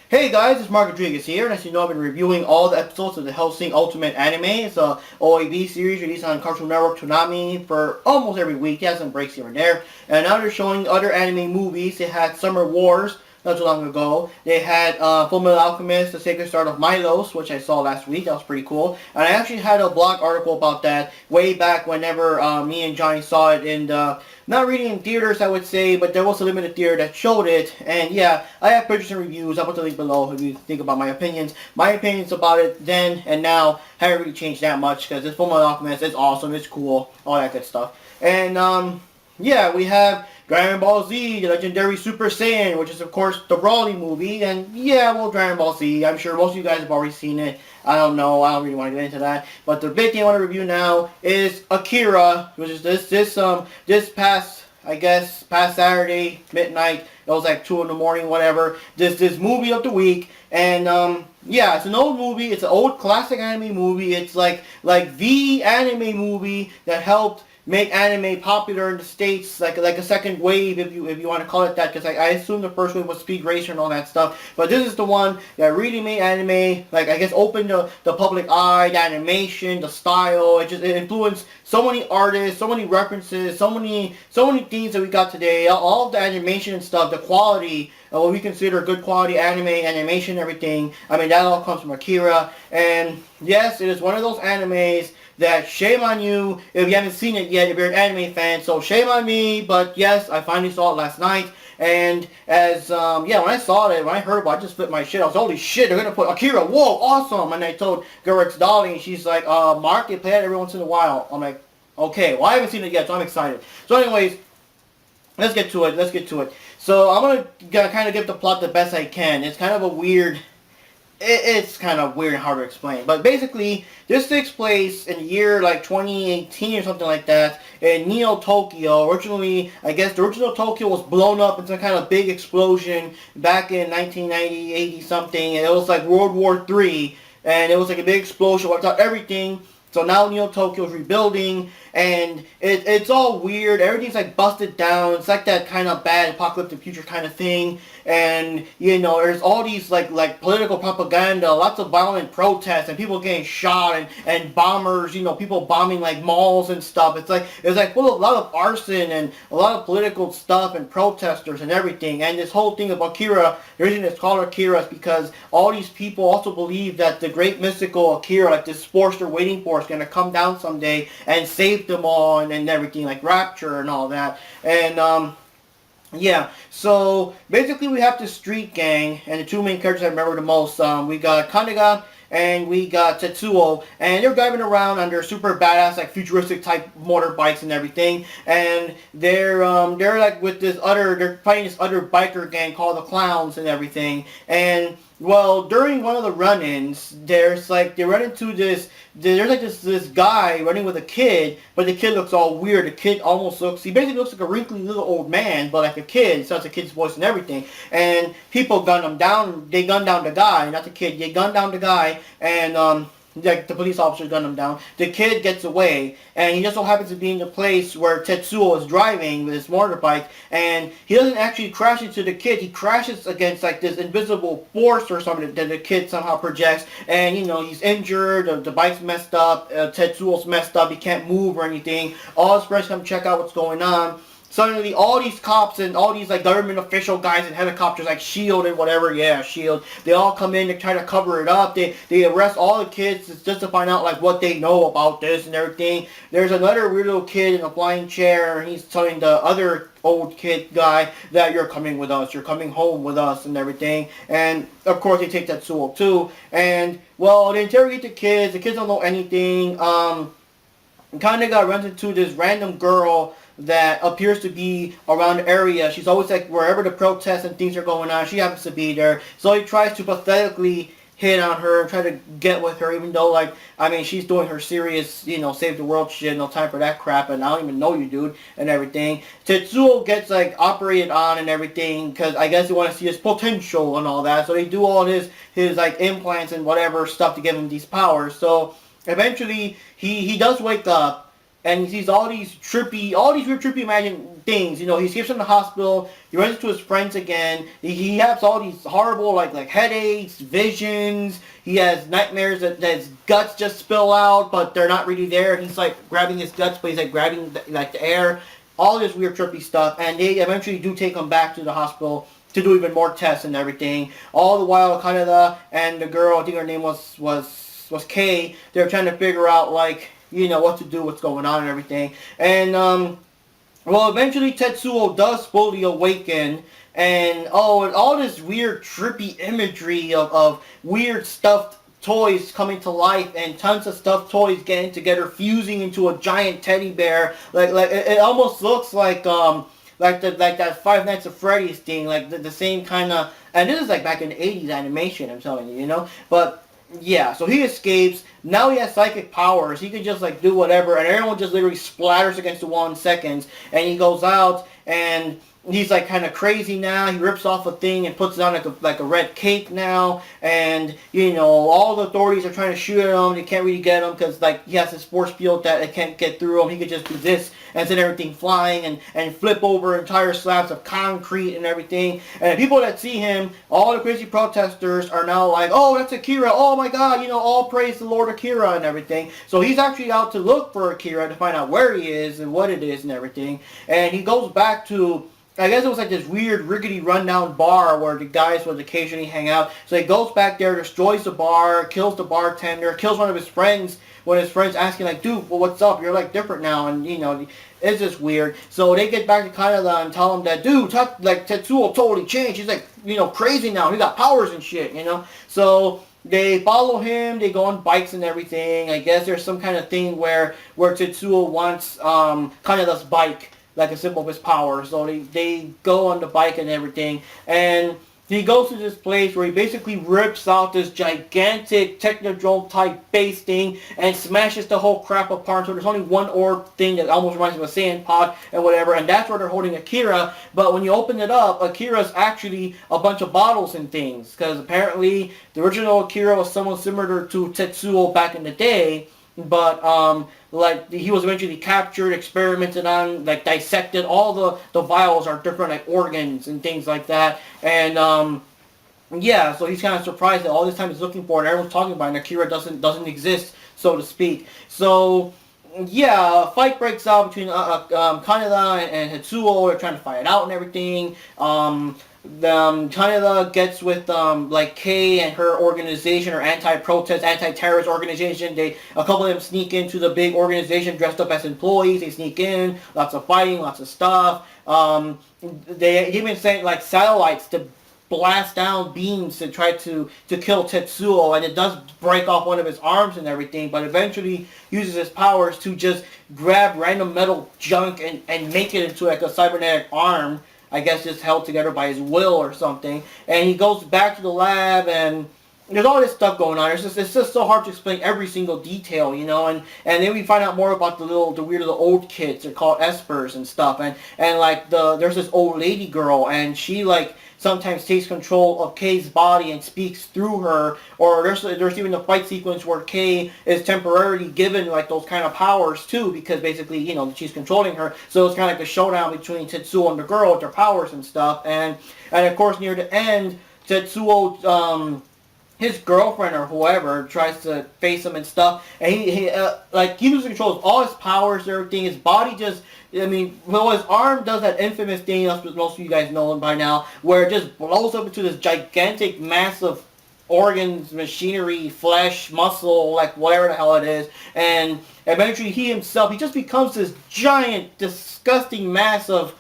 Hey guys, it's Mark Rodriguez here, and as you know, I've been reviewing all the episodes of the Hellsing Ultimate Anime. It's a OAV series released on Cartoon Network Toonami for almost every week. It has some breaks here and there. And now they're showing other anime movies. They had Summer Wars not too long ago. They had Fullmetal Alchemist, The Sacred Start of Milos, which I saw last week. That was pretty cool. And I actually had a blog article about that way back whenever me and Johnny saw it in the, not really in theaters, I would say, but there was a limited theater that showed it. And yeah, I have pictures and reviews. I'll put the link below if you think about my opinions. My opinions about it then and now haven't really changed that much because this Fullmetal Alchemist is awesome, it's cool, all that good stuff. And yeah, we have Dragon Ball Z, the legendary Super Saiyan, which is of course the Broly movie, and yeah, well, Dragon Ball Z, I'm sure most of you guys have already seen it. I don't know, I don't really want to get into that. But the big thing I want to review now is Akira, which is this past, I guess, past Saturday, midnight. It was like 2 in the morning, whatever. This movie of the week, and yeah, it's an old movie. It's an old classic anime movie. It's like the anime movie that helped make anime popular in the States, like a second wave, if you want to call it that, because I assume the first wave was Speed Racer and all that stuff, but this is the one that really made anime, like, I guess, opened the public eye, the animation, the style. It influenced so many artists, so many references, so many things that we got today. All of the animation and stuff, the quality, what we consider good quality animation, everything. I mean, that all comes from Akira, and yes, it is one of those animes that shame on you if you haven't seen it yet, if you're an anime fan. So shame on me, but yes, I finally saw it last night. And as, yeah, when I saw it, when I heard about it, I just flipped my shit. I was, holy shit, they're going to put Akira, whoa, awesome. And I told Gerrit's Dolly, and she's like, Mark, they play it every once in a while. I'm like, okay, well, I haven't seen it yet, so I'm excited. So anyways, let's get to it. So I'm going to kind of give the plot the best I can. It's kind of a weird... It's kind of weird and hard to explain. But basically, this takes place in the year like 2018 or something like that in Neo Tokyo. Originally, I guess the original Tokyo was blown up in some kind of big explosion back in 1990, 80 something. And it was like World War III. And it was like a big explosion, wiped out everything. So now Neo Tokyo is rebuilding, and it's all weird. Everything's like busted down. It's like that kind of bad apocalyptic future kind of thing. And you know, there's all these like political propaganda, lots of violent protests, and people getting shot, and bombers. You know, people bombing like malls and stuff. It's like full of a lot of arson and a lot of political stuff and protesters and everything. And this whole thing of Akira, the reason it's called Akira is because all these people also believe that the great mystical Akira, like this force they're waiting for, is going to come down someday and save them all and everything, like Rapture and all that. And yeah, so basically we have this street gang, and the two main characters I remember the most, we got Kanega and we got Tetsuo, and they're driving around on their super badass, like futuristic type motorbikes and everything, and they're like with they're fighting this other biker gang called the Clowns and everything. And well, during one of the run-ins, they run into this guy running with a kid, but the kid looks all weird. The kid he basically looks like a wrinkly little old man, but like a kid. So it's a kid's voice and everything. And people gun him down. They gun down the guy, not the kid. They gun down the guy, and like the police officer gunned him down. The kid gets away, and he just so happens to be in the place where Tetsuo is driving with his motorbike, and he doesn't actually crash into the kid. He crashes against like this invisible force or something that the kid somehow projects, and you know, he's injured, the bike's messed up, Tetsuo's messed up, he can't move or anything. All his friends come check out what's going on. Suddenly, all these cops and all these like government official guys in helicopters, like S.H.I.E.L.D. and whatever, yeah, S.H.I.E.L.D., they all come in to try to cover it up. They arrest all the kids just to find out like what they know about this and everything. There's another weird little kid in a flying chair, and he's telling the other old kid guy that you're coming with us, you're coming home with us and everything. And of course, they take Tetsuo too. And well, they interrogate the kids. The kids don't know anything. Kanega runs into this random girl that appears to be around the area. She's always like wherever the protests and things are going on, she happens to be there. So he tries to pathetically hit on her and try to get with her, even though, like, I mean, she's doing her serious, you know, save the world shit, no time for that crap, and I don't even know you, dude, and everything. Tetsuo gets, like, operated on and everything, because I guess they want to see his potential and all that, so they do all his like, implants and whatever stuff to give him these powers. So eventually, he does wake up, and he sees all these weird trippy imagined things. You know, he escapes from the hospital. He runs into his friends again. He has all these horrible like headaches, visions. He has nightmares that his guts just spill out, but they're not really there. He's like grabbing his guts, but he's like grabbing the air. All this weird trippy stuff, and they eventually do take him back to the hospital to do even more tests and everything. All the while, Kaneda and the girl, I think her name was Kay, they're trying to figure out, like, you know, what to do, what's going on and everything. And, well, eventually Tetsuo does fully awaken, and, all this weird, trippy imagery of weird stuffed toys coming to life, and tons of stuffed toys getting together, fusing into a giant teddy bear. Like it almost looks like that Five Nights at Freddy's thing, like the same kind of, and this is like back in the 80s animation, I'm telling you, you know? But, yeah, so he escapes. Now he has psychic powers. He can just like do whatever, and everyone just literally splatters against the wall in seconds. And he goes out, and he's like kind of crazy now. He rips off a thing and puts it on like a red cape now. And, you know, all the authorities are trying to shoot at him. They can't really get him because like he has this force field that it can't get through him. He could just do this and send everything flying and flip over entire slabs of concrete and everything. And people that see him, all the crazy protesters are now like, oh, that's Akira. Oh my God, you know, all praise the Lord Akira and everything. So he's actually out to look for Akira to find out where he is and what it is and everything. And he goes back to, I guess it was like this weird, rickety, rundown bar where the guys would occasionally hang out. So he goes back there, destroys the bar, kills the bartender, kills one of his friends when his friend's asking like, dude, well, what's up? You're like different now. And, you know, it's just weird. So they get back to Kaneda and tell him that, dude, like Tetsuo totally changed. He's like, you know, crazy now. He got powers and shit, you know. So they follow him. They go on bikes and everything. I guess there's some kind of thing where Tetsuo wants Kaneda's bike, like a symbol of his power. So they go on the bike and everything. And he goes to this place where he basically rips out this gigantic Technodrome type base thing and smashes the whole crap apart. So there's only one orb thing that almost reminds me of a sand pod and whatever. And that's where they're holding Akira. But when you open it up, Akira's actually a bunch of bottles and things. Because apparently the original Akira was somewhat similar to Tetsuo back in the day. But, like, he was eventually captured, experimented on, like, dissected. All the vials are different, like, organs and things like that. And, yeah, so he's kind of surprised that all this time he's looking for it, and everyone's talking about it, and Akira doesn't exist, so to speak. So, yeah, a fight breaks out between Kaneda and Tetsuo. They're trying to fight it out and everything. Kaneda gets with like Kay and her organization, her anti-protest, anti-terrorist organization. A couple of them sneak into the big organization dressed up as employees. They sneak in, lots of fighting, lots of stuff. They even sent like satellites to blast down beams to try to kill Tetsuo, and it does break off one of his arms and everything, but eventually uses his powers to just grab random metal junk and make it into like a cybernetic arm. I guess just held together by his will or something. And he goes back to the lab, and there's all this stuff going on. It's just so hard to explain every single detail, you know. And then we find out more about the weird little old kids. They're called espers and stuff. And like there's this old lady girl, and she like sometimes takes control of Kay's body and speaks through her. Or there's even a fight sequence where Kay is temporarily given like those kind of powers too, because basically, you know, she's controlling her. So it's kind of like a showdown between Tetsuo and the girl with their powers and stuff. And of course near the end, Tetsuo, his girlfriend or whoever tries to face him and stuff, and he loses control of all his powers and everything. His body just, I mean, well, his arm does that infamous thing, most of you guys know by now, where it just blows up into this gigantic mass of organs, machinery, flesh, muscle, like whatever the hell it is, and eventually he just becomes this giant, disgusting mass of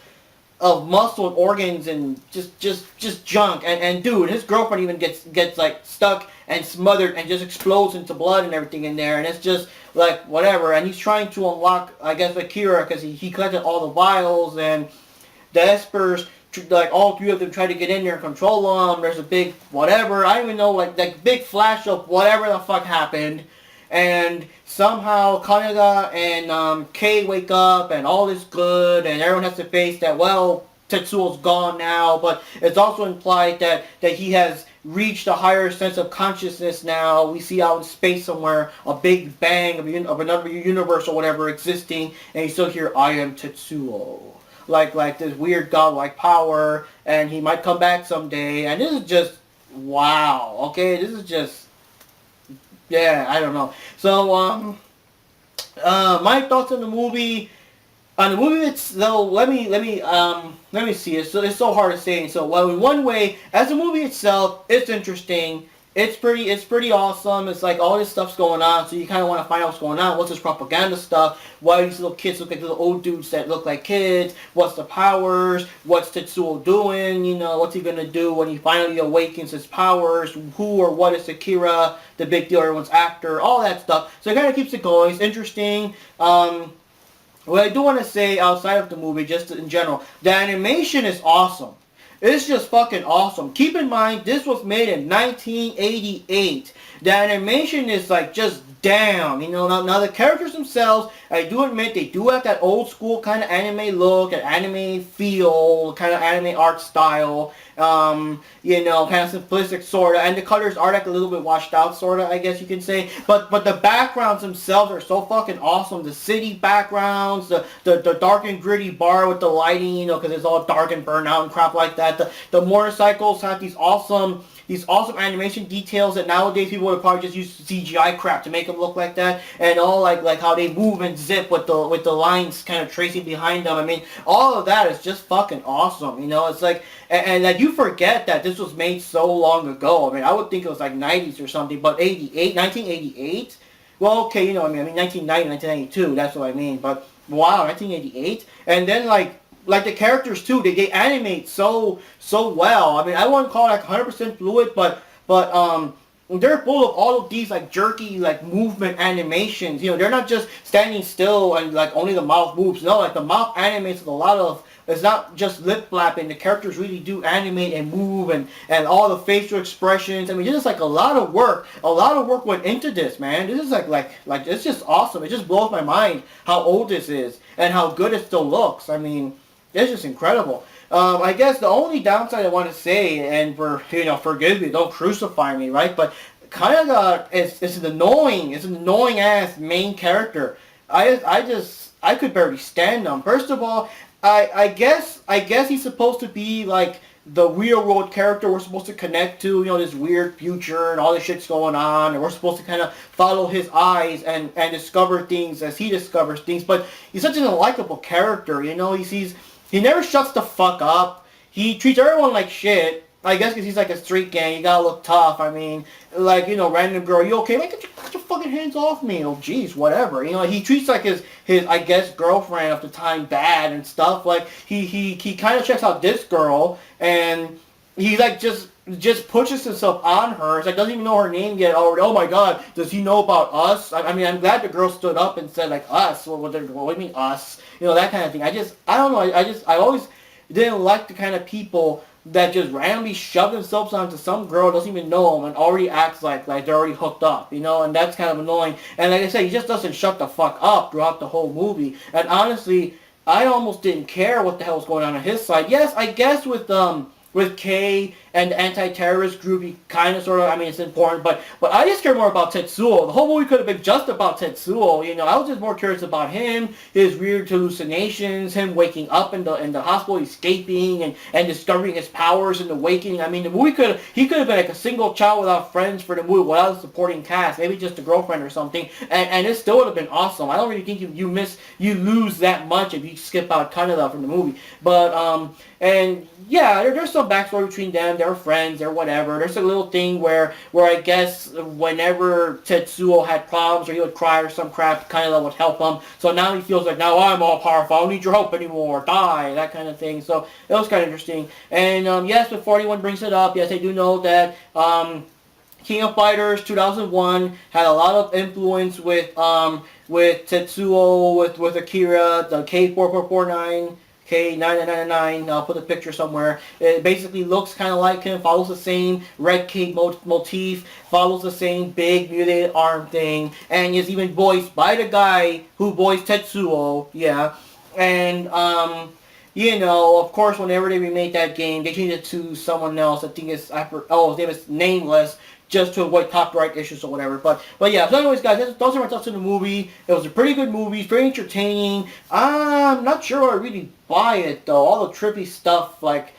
muscle and organs and just junk. And dude, his girlfriend even gets like stuck and smothered and just explodes into blood and everything in there, and it's just like whatever. And he's trying to unlock, I guess, Akira, because he collected all the vials, and the espers, like all three of them try to get in there and control him. There's a big whatever, I don't even know, like big flash of whatever the fuck happened. And somehow Kaneda and Kay wake up and all is good, and everyone has to face that, well, Tetsuo's gone now, but it's also implied that he has reached a higher sense of consciousness now. We see out in space somewhere a big bang of another universe or whatever existing, and you still hear, I am Tetsuo. Like this weird godlike power, and he might come back someday, and this is just, wow, okay, this is just, yeah, I don't know. So, my thoughts on the movie. On the movie itself, let me see. It's so hard to say. So, well, in one way, as a movie itself, it's interesting. It's pretty awesome. It's like all this stuff's going on, so you kind of want to find out what's going on. What's this propaganda stuff? Why these little kids look like little old dudes that look like kids? What's the powers? What's Tetsuo doing? You know, what's he gonna do when he finally awakens his powers? Who or what is Akira? The big deal everyone's after. All that stuff. So it kind of keeps it going. It's interesting. What I do want to say outside of the movie, just in general, the animation is awesome. It's just fucking awesome. Keep in mind, this was made in 1988. The animation is like just damn. You know, now the characters themselves, I do admit, they do have that old school kind of anime look, an anime feel, kind of anime art style. You know, kind of simplistic sorta, and the colors are like a little bit washed out sorta, I guess you can say. But the backgrounds themselves are so fucking awesome. The city backgrounds, the dark and gritty bar with the lighting, you know, because it's all dark and burnt out and crap like that. The motorcycles have these awesome animation details that nowadays people would probably just use CGI crap to make them look like that, and all like how they move and zip with the lines kind of tracing behind them. I mean, all of that is just fucking awesome. You know, it's like, and like you forget that this was made so long ago. I mean, I would think it was like 90s or something, but 1988? Well, okay, you know, I mean 1990, 1992, that's what I mean, but wow, 1988? And then like the characters too, they animate so well. I mean, I wouldn't call it like 100% fluid, but they're full of all of these like jerky like movement animations. You know, they're not just standing still and like only the mouth moves. No, like the mouth animates with a lot of. It's not just lip flapping. The characters really do animate and move, and all the facial expressions. I mean, this is like a lot of work. A lot of work went into this, man. This is like it's just awesome. It just blows my mind how old this is and how good it still looks. I mean, it's just incredible. I guess the only downside I want to say, and forgive me, don't crucify me, right? But kind of it's an annoying ass main character. I could barely stand him. First of all, I guess he's supposed to be like the real world character we're supposed to connect to, you know, this weird future and all this shit's going on, and we're supposed to kind of follow his eyes and discover things as he discovers things. But he's such an unlikable character, you know. He never shuts the fuck up. He treats everyone like shit. I guess because he's like a street gang, you gotta look tough. I mean, like, you know, random girl, you okay? Like, get your fucking hands off me. Oh, jeez, whatever. You know, he treats like his I guess, girlfriend of the time bad and stuff. Like, he kind of checks out this girl, and he like just pushes himself on her. It's like, doesn't even know her name yet already. Oh my god, does he know about us? I mean, I'm glad the girl stood up and said like us. What do you mean us? You know, that kind of thing. I don't know. I always didn't like the kind of people that just randomly shove themselves onto some girl, doesn't even know them, and already acts like they're already hooked up, you know, and that's kind of annoying. And like I said, he just doesn't shut the fuck up throughout the whole movie. And honestly, I almost didn't care what the hell was going on his side. Yes, I guess with Kay and the anti-terrorist group, he kind of sort of, I mean, it's important, but I just care more about Tetsuo. The whole movie could have been just about Tetsuo, you know. I was just more curious about him, his weird hallucinations, him waking up in the hospital, escaping, and discovering his powers and awakening. I mean, the movie he could have been like a single child without friends for the movie, without a supporting cast, maybe just a girlfriend or something, and it still would have been awesome. I don't really think you lose that much if you skip out Kaneda from the movie, but and yeah, there's some backstory between them. They're friends or whatever. There's a little thing where I guess whenever Tetsuo had problems or he would cry or some crap, Kaneda would help him. So now he feels like, now I'm all powerful. I don't need your help anymore. Die. That kind of thing. So it was kind of interesting. And yes, before anyone brings it up, yes, I do know that King of Fighters 2001 had a lot of influence with Tetsuo, with Akira, the K4449. K9999, I'll put a picture somewhere. It basically looks kind of like him, follows the same red cape motif, follows the same big mutated arm thing, and is even voiced by the guy who voiced Tetsuo, yeah. And you know, of course, whenever they remake that game, they change it to someone else. I think it's, his name is Nameless, just to avoid copyright issues or whatever. But yeah, so anyways, guys, those are my thoughts on the movie. It was a pretty good movie, very entertaining. I'm not sure I really buy it, though. All the trippy stuff, like,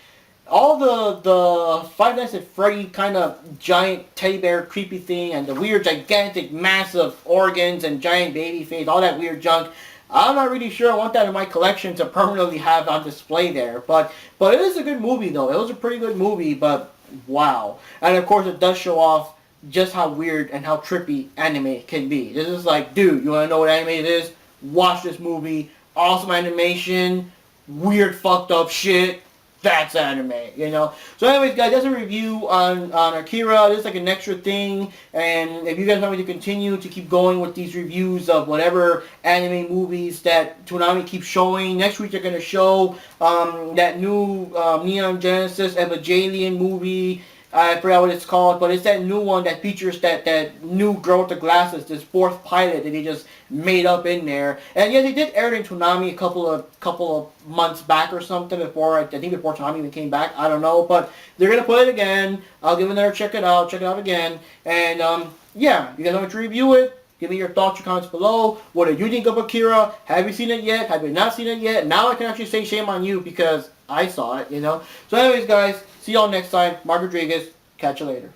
all the Five Nights at Freddy kind of giant teddy bear creepy thing, and the weird gigantic massive organs and giant baby face, all that weird junk. I'm not really sure I want that in my collection to permanently have on display there. But it is a good movie, though. It was a pretty good movie, but wow. And of course it does show off just how weird and how trippy anime can be. This is like, dude, you want to know what anime it is? Watch this movie. Awesome animation. Weird fucked up shit. That's anime, you know. So anyways, guys, that's a review on Akira. This is like an extra thing, and if you guys want me to continue to keep going with these reviews of whatever anime movies that Toonami keeps showing, next week they're going to show that new Neon Genesis Evangelion movie. I forgot what it's called, but it's that new one that features that new girl with the glasses, this fourth pilot that they just made up in there. And yeah, they did air it in Toonami a couple of months back or something before, I think before Toonami even came back. I don't know, but they're gonna put it again. I'll give it another check it out again. And yeah, you guys want to review it? Give me your thoughts, your comments below. What do you think of Akira? Have you seen it yet? Have you not seen it yet? Now I can actually say shame on you because I saw it, you know. So anyways, guys, see y'all next time. Mark Rodriguez. Catch you later.